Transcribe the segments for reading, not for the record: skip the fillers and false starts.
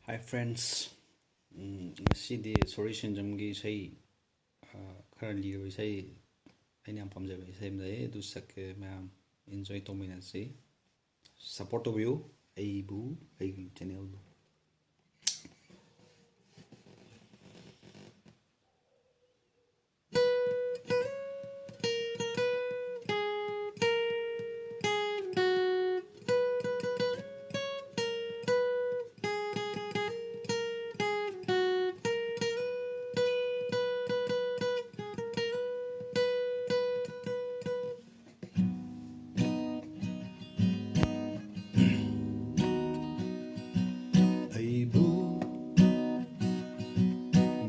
Hi friends, ngꯁꯤꯗꯤ Sori sanjamꯒꯤ ꯏꯁꯩ ꯈꯔ ꯂꯤꯔꯕ ꯏꯁꯩ ꯑꯩꯅ ꯌꯥꯝ ꯄꯥꯝꯖꯕ ꯏꯁꯩ ꯑꯃ ꯂꯩ ꯑꯗꯨ ꯁꯛꯀꯦ ꯃꯌꯥꯝ ꯏꯟꯖꯣꯏ ꯇꯧꯃꯤꯟꯅꯁꯤ ꯁꯞꯄꯣꯔꯠ ꯇꯧꯕꯤꯌꯨ ꯑꯩꯕꯨ ꯑꯩꯒꯤ ꯆꯦꯅꯦꯜꯕꯨ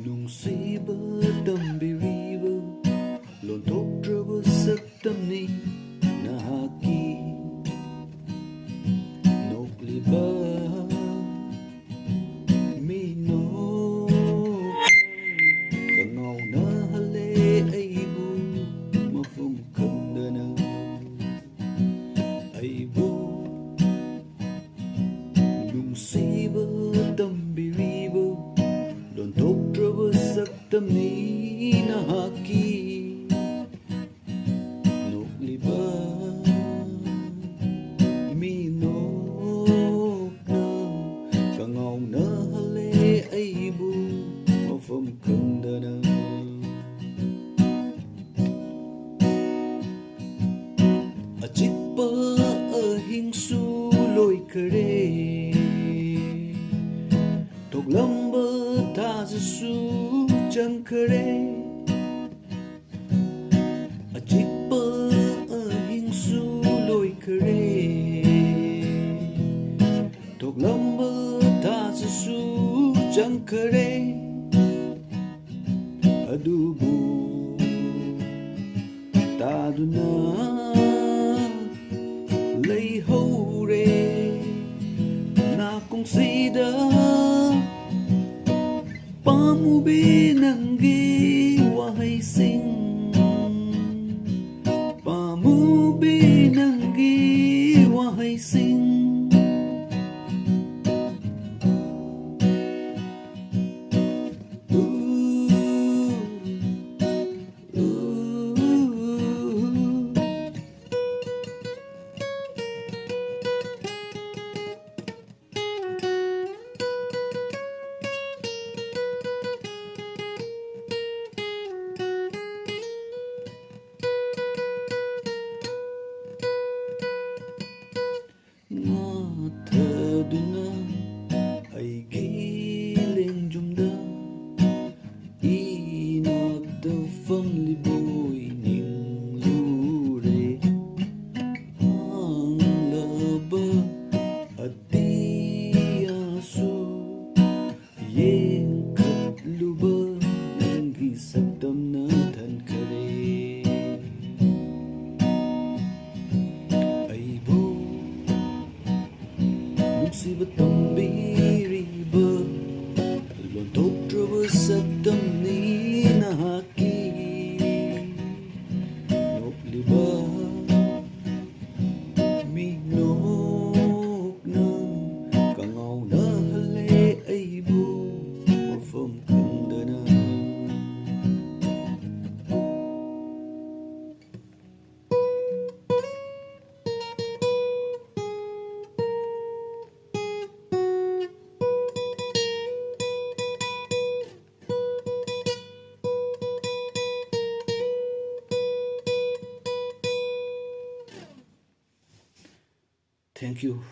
nungsiba tambiriba lontokdraba saktamni nahaki nokliba minok kangau nahale aibu mafum kandana aibu nungsiba tambiriba lontokdraba saktamni nahaki nokliba minok na kangau nahale aibu mafam kandana achikpa ahingsu loikare toklamba tajasu changkare achikpa ahingsu loikare toklamba tajasu changkare adubu taduna leihore nakungsida pamubi nangi wahaysing pamubi nangi wahaysing ngathaduna aigi lengjumda inakda famliboi ninglure anglaba atiyasu yengkhatluba nangi saktamna dhankare nungsiba tambiriba lontokdraba saktamni nahaki nokliba minok na kangau nahale aibu mafam kandana Thank you.